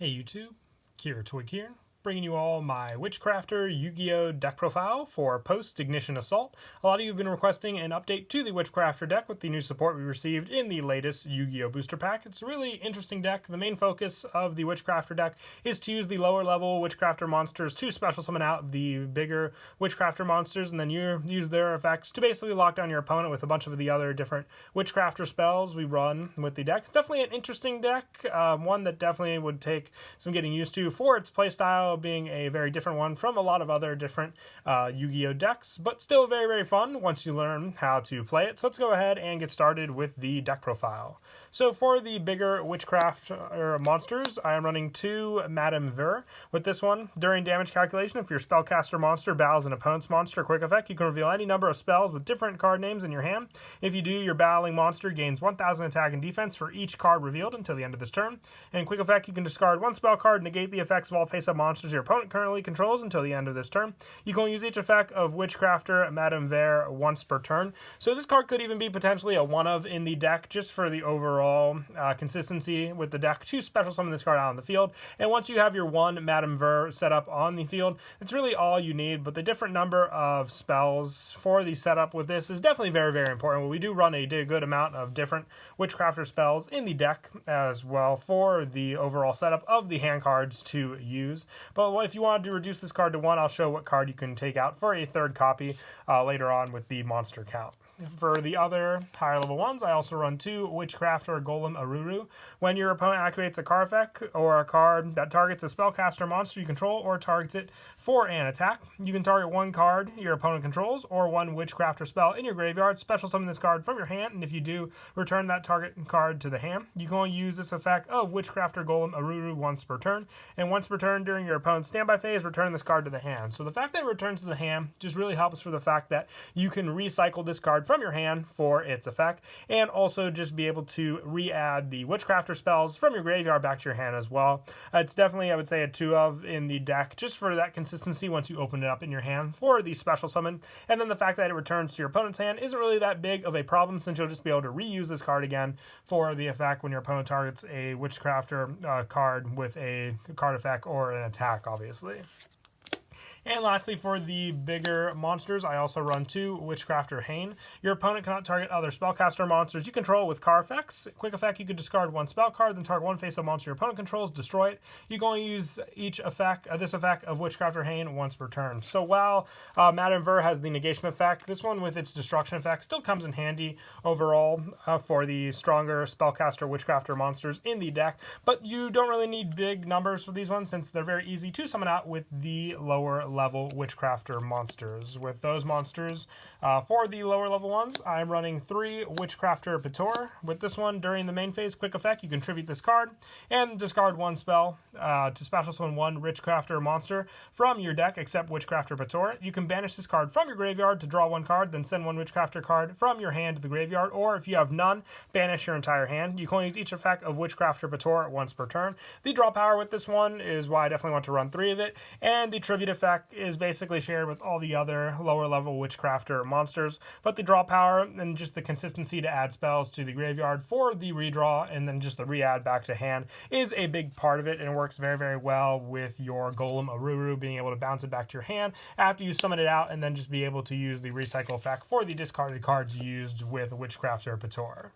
Hey YouTube, Kira Twig here, bringing you all my Witchcrafter Yugioh deck profile for post-Ignition Assault. A lot of you have been requesting an update to the Witchcrafter deck with the new support we received in the latest Yu-Gi-Oh booster pack. It's a really interesting deck. The main focus of the Witchcrafter deck is to use the lower level Witchcrafter monsters to special summon out the bigger Witchcrafter monsters, and then you use their effects to basically lock down your opponent with a bunch of the other different Witchcrafter spells we run with the deck. It's definitely an interesting deck, one that definitely would take some getting used to for its playstyle, being a very different one from a lot of other different Yu-Gi-Oh decks, but still very, very fun once you learn how to play it. So let's go ahead and get started with the deck profile. So for the bigger Witchcrafter monsters, I am running 2 Madame Ver. With this one, during damage calculation, if your spellcaster monster battles an opponent's monster quick effect, you can reveal any number of spells with different card names in your hand. If you do, your battling monster gains 1,000 attack and defense for each card revealed until the end of this turn. And quick effect, you can discard 1 spell card, negate the effects of all face-up monsters your opponent currently controls until the end of this turn. You can use each effect of Witchcrafter Madame Ver once per turn. So this card could even be potentially a one-of in the deck, just for the overall consistency with the deck to special summon this card out on the field. And once you have your 1 Madame Ver set up on the field, it's really all you need. But the different number of spells for the setup with this is definitely very, very important. We do run a good amount of different Witchcrafter spells in the deck as well for the overall setup of the hand cards to use. But if you wanted to reduce this card to 1, I'll show what card you can take out for a 3rd copy later on with the monster count. For the other higher level ones, I also run 2 Witchcrafter Golem Aruru. When your opponent activates a card effect or a card that targets a spellcaster monster you control or targets it for an attack, you can target 1 card your opponent controls or 1 Witchcrafter spell in your graveyard, special summon this card from your hand, and if you do, return that target card to the hand. You can only use this effect of Witchcrafter Golem Aruru once per turn, and once per turn during your opponent's standby phase, return this card to the hand. So the fact that it returns to the hand just really helps for the fact that you can recycle this card from your hand for its effect, and also just be able to re-add the Witchcrafter spells from your graveyard back to your hand as well. It's definitely, I would say, a 2-of in the deck, just for that consistency once you open it up in your hand for the special summon. And then the fact that it returns to your opponent's hand isn't really that big of a problem, since you'll just be able to reuse this card again for the effect when your opponent targets a Witchcrafter card with a card effect or an attack, obviously. And lastly, for the bigger monsters, I also run 2 Witchcrafter Hane. Your opponent cannot target other spellcaster monsters you control with card effects. Quick effect, you can discard 1 spell card, then target 1 face-up monster your opponent controls, destroy it. You can only use each effect, this effect of Witchcrafter Hane once per turn. So while Madame Ver has the negation effect, this one with its destruction effect still comes in handy overall for the stronger spellcaster Witchcrafter monsters in the deck. But you don't really need big numbers for these ones, since they're very easy to summon out with the lower level Witchcrafter monsters. With those monsters, for the lower level ones, I'm running 3 Witchcrafter Vittor. With this one, during the main phase quick effect, you can tribute this card and discard 1 spell to special summon 1 Witchcrafter monster from your deck, except Witchcrafter Vittor. You can banish this card from your graveyard to draw 1 card, then send 1 Witchcrafter card from your hand to the graveyard, or if you have none, banish your entire hand. You can only use each effect of Witchcrafter Vittor once per turn. The draw power with this one is why I definitely want to run 3 of it, and the tribute effect is basically shared with all the other lower level Witchcrafter monsters, but the draw power and just the consistency to add spells to the graveyard for the redraw and then just the re-add back to hand is a big part of it, and it works very, very well with your Golem Aruru, being able to bounce it back to your hand after you summon it out, and then just be able to use the recycle effect for the discarded cards used with Witchcrafter Vittor.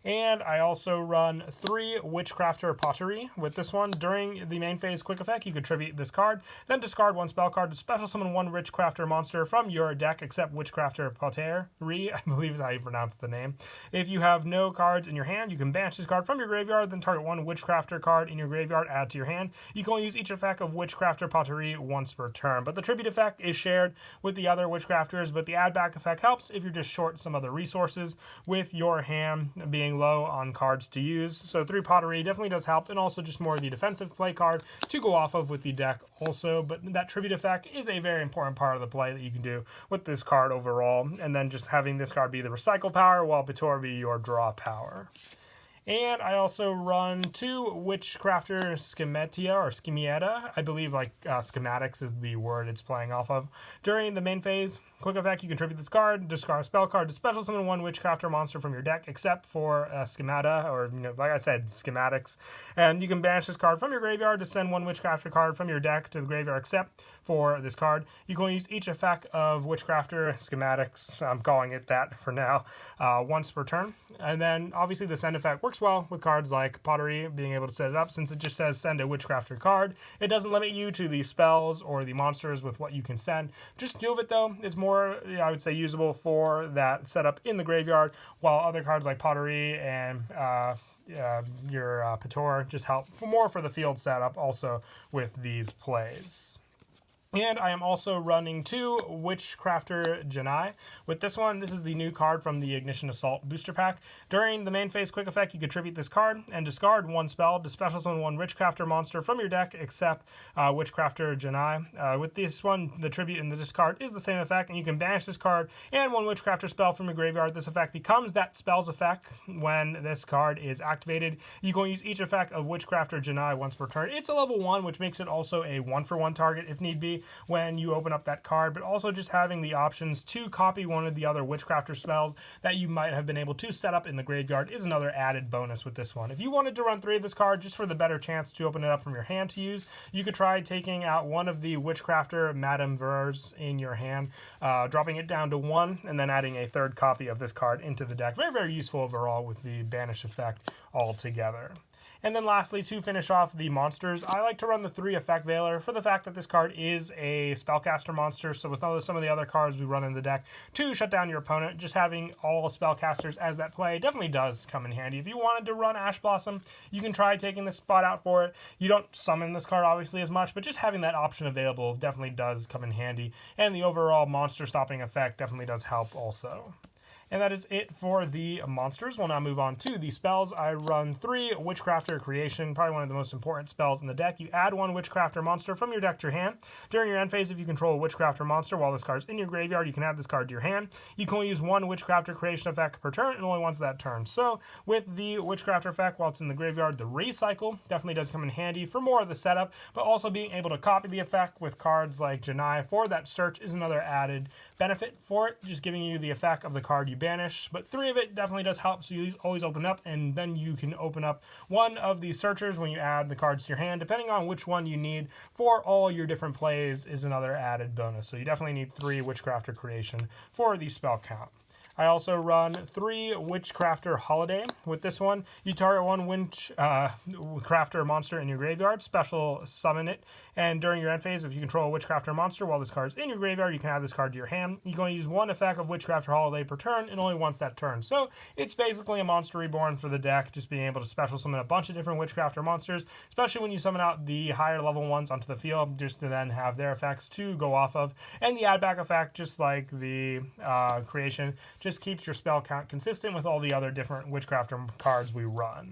And I also run 3 Witchcrafter Pottery. With this one, during the main phase quick effect, you can tribute this card, then discard 1 spell card to special summon 1 Witchcrafter monster from your deck, except Witchcrafter Pottery, I believe is how you pronounce the name. If you have no cards in your hand, you can banish this card from your graveyard, then target 1 Witchcrafter card in your graveyard, add to your hand. You can only use each effect of Witchcrafter Pottery once per turn, but the tribute effect is shared with the other Witchcrafters, but the add back effect helps if you're just short some other resources with your hand being low on cards to use. So 3 Pottery definitely does help, and also just more of the defensive play card to go off of with the deck also. But that tribute effect is a very important part of the play that you can do with this card overall, and then just having this card be the recycle power while Vittor be your draw power. And I also run 2 Witchcrafter Schemata. I believe schematics is the word it's playing off of. During the main phase, quick effect, you contribute this card, discard a spell card to special summon 1 Witchcrafter monster from your deck, except for Schemata, or like I said, schematics. And you can banish this card from your graveyard to send 1 Witchcrafter card from your deck to the graveyard, except for this card. You can use each effect of Witchcrafter schematics, I'm calling it that for now, once per turn. And then obviously the send effect works well with cards like Pottery, being able to set it up since it just says send a Witchcrafter card. It doesn't limit you to the spells or the monsters with what you can send. Just 2 of it though, it's more, I would say, usable for that setup in the graveyard, while other cards like Pottery and your Pator just help more for the field setup also with these plays. And I am also running 2 Witchcrafter Janai. With this one, this is the new card from the Ignition Assault booster pack. During the main phase quick effect, you contribute this card and discard 1 spell to special summon 1 Witchcrafter monster from your deck, except Witchcrafter Janai. With this one, the tribute and the discard is the same effect, and you can banish this card and 1 Witchcrafter spell from your graveyard. This effect becomes that spell's effect when this card is activated. You can use each effect of Witchcrafter Janai once per turn. It's a level 1, which makes it also a 1-for-1 target if need be when you open up that card, but also just having the options to copy one of the other Witchcrafter spells that you might have been able to set up in the graveyard is another added bonus with this one. If you wanted to run 3 of this card just for the better chance to open it up from your hand to use, you could try taking out one of the Witchcrafter Madame Vers in your hand, dropping it down to 1, and then adding a 3rd copy of this card into the deck. Very, very useful overall with the banish effect altogether. And then lastly, to finish off the monsters, I like to run the 3 Effect Veiler for the fact that this card is a Spellcaster monster, so with some of the other cards we run in the deck to shut down your opponent, just having all Spellcasters as that play definitely does come in handy. If you wanted to run Ash Blossom, you can try taking this spot out for it. You don't summon this card obviously as much, but just having that option available definitely does come in handy, and the overall monster stopping effect definitely does help also. And that is it for the monsters. We'll now move on to the spells. I run 3 Witchcrafter Creation, probably one of the most important spells in the deck. You add 1 Witchcrafter monster from your deck to your hand. During your end phase, if you control a Witchcrafter monster while this card's in your graveyard, you can add this card to your hand. You can only use 1 Witchcrafter Creation effect per turn, and only once that turn. So with the Witchcrafter effect while it's in the graveyard, the recycle definitely does come in handy for more of the setup, but also being able to copy the effect with cards like Janai for that search is another added benefit for it, just giving you the effect of the card you banish. But 3 of it definitely does help, so you always open up, and then you can open up one of these searchers when you add the cards to your hand, depending on which one you need for all your different plays is another added bonus. So you definitely need 3 Witchcrafter Creation for the spell count. I also run 3 Witchcrafter Holiday. With this one, you target 1 Witchcrafter monster in your graveyard, special summon it, and during your end phase, if you control a Witchcrafter monster while this card is in your graveyard, you can add this card to your hand. You can only use 1 effect of Witchcrafter Holiday per turn, and only once that turn. So it's basically a monster reborn for the deck, just being able to special summon a bunch of different Witchcrafter monsters, especially when you summon out the higher level ones onto the field, just to then have their effects to go off of. And the add back effect, just like the creation, just keeps your spell count consistent with all the other different Witchcrafter cards we run.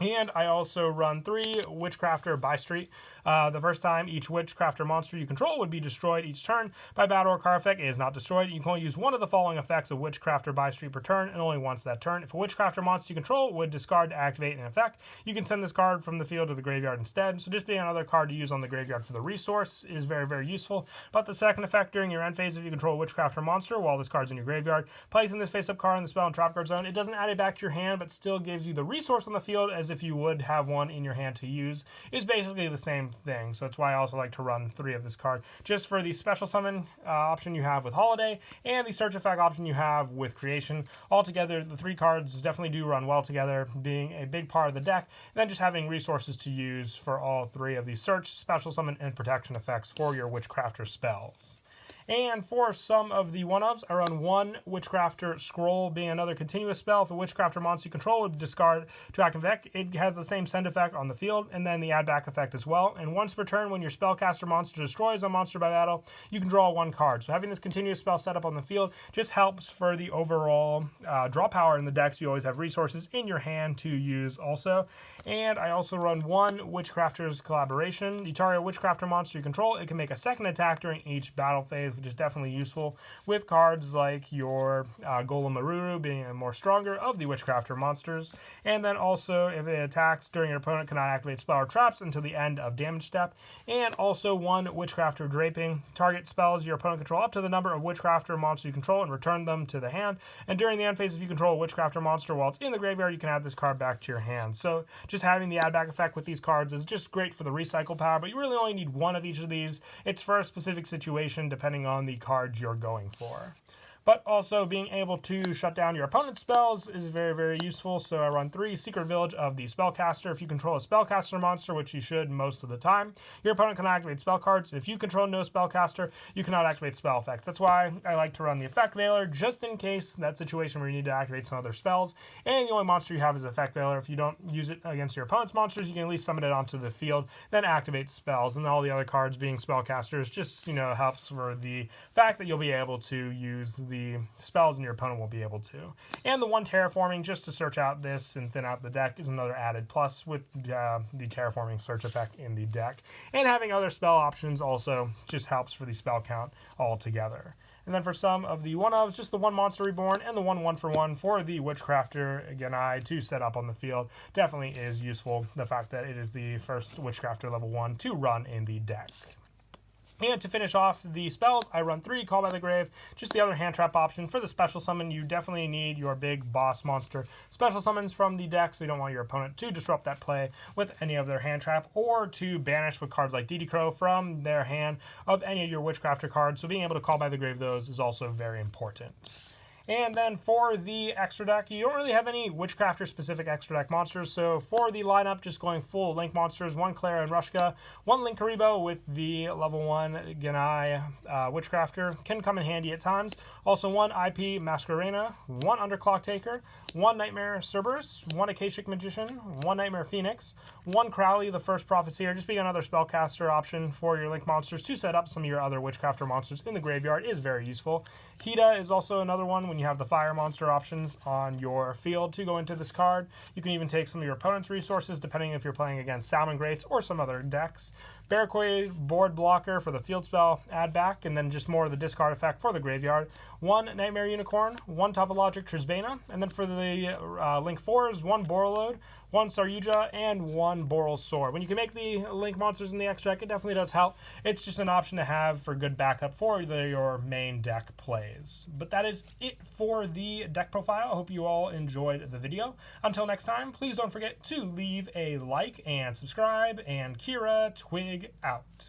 And I also run 3 Witchcrafter Bystreet. The first time each Witchcrafter monster you control would be destroyed each turn by battle or card effect. It is not destroyed. You can only use 1 of the following effects of Witchcrafter Bystreet per turn, and only once that turn. If a Witchcrafter monster you control would discard to activate an effect, you can send this card from the field to the graveyard instead. So just being another card to use on the graveyard for the resource is very, very useful. But the second effect during your end phase, if you control a Witchcrafter monster while this card's in your graveyard, placing this face-up card in the spell and trap card zone, it doesn't add it back to your hand, but still gives you the resource on the field as if you would have one in your hand to use, is basically the same thing. So that's why I also like to run 3 of this card, just for the special summon option you have with Holiday and the search effect option you have with Creation. Altogether, the 3 cards definitely do run well together, being a big part of the deck, and then just having resources to use for all 3 of these search, special summon, and protection effects for your Witchcrafter spells. And for some of the one-ups, I run 1 Witchcrafter Scroll, being another continuous spell. If a Witchcrafter monster you control would discard to active effect, it has the same send effect on the field, and then the add back effect as well. And once per turn, when your Spellcaster monster destroys a monster by battle, you can draw 1 card. So having this continuous spell set up on the field just helps for the overall draw power in the deck, so you always have resources in your hand to use also. And I also run 1 Witchcrafter's Collaboration. You target a Witchcrafter monster you control, it can make a second attack during each battle phase which is definitely useful with cards like your Golem Maruru being a more stronger of the Witchcrafter monsters. And then also, if it attacks during your opponent, cannot activate spell or traps until the end of damage step. And also 1 Witchcrafter Draping. Target spells your opponent control up to the number of Witchcrafter monsters you control and return them to the hand. And during the end phase, if you control a Witchcrafter monster while it's in the graveyard, you can add this card back to your hand. So just having the add back effect with these cards is just great for the recycle power, but you really only need 1 of each of these. It's for a specific situation depending on the cards you're going for. But also being able to shut down your opponent's spells is very, very useful. So I run 3 Secret Village of the Spellcaster. If you control a Spellcaster monster, which you should most of the time, your opponent can activate spell cards. If you control no Spellcaster, you cannot activate spell effects. That's why I like to run the Effect Veiler, just in case that situation where you need to activate some other spells. And the only monster you have is Effect Veiler. If you don't use it against your opponent's monsters, you can at least summon it onto the field, then activate spells. And all the other cards being Spellcasters just, helps for the fact that you'll be able to use the spells and your opponent won't be able to. And the 1 Terraforming, just to search out this and thin out the deck, is another added plus with the Terraforming search effect in the deck. And having other spell options also just helps for the spell count altogether. And then for some of the one-ofs, just the 1 Monster Reborn and the 1 1-for-1 for the Witchcrafter Yugioh to set up on the field definitely is useful. The fact that it is the first Witchcrafter level 1 to run in the deck. And to finish off the spells, I run 3 Call by the Grave, just the other hand trap option. For the special summon, you definitely need your big boss monster special summons from the deck, so you don't want your opponent to disrupt that play with any of their hand trap, or to banish with cards like DD Crow from their hand of any of your Witchcrafter cards. So being able to Call by the Grave those is also very important. And then for the extra deck, you don't really have any Witchcrafter-specific extra deck monsters. So for the lineup, just going full Link monsters, 1 Clara and Rushka, 1 Linkaribo with the level 1 Yugioh Witchcrafter can come in handy at times. Also 1 IP Masquerena, 1 Underclock Taker, 1 Nightmare Cerberus, 1 Akashic Magician, 1 Nightmare Phoenix, 1 Crowley, the First Prophecyr, just being another spellcaster option for your Link monsters to set up some of your other Witchcrafter monsters in the graveyard is very useful. Hida is also another one when you have the fire monster options on your field to go into this card. You can even take some of your opponent's resources depending if you're playing against Salmon Greats or some other decks. Barracuda Board Blocker for the field spell add back, and then just more of the discard effect for the graveyard. 1 Nightmare Unicorn, 1 Topologic Trisbana, and then for the Link 4s, 1 Borreload, 1 Saryuja, and 1 Boral Sword. When you can make the Link monsters in the extra deck, it definitely does help. It's just an option to have for good backup for your main deck plays. But that is it for the deck profile. I hope you all enjoyed the video. Until next time, please don't forget to leave a like and subscribe, and Kira Twig out.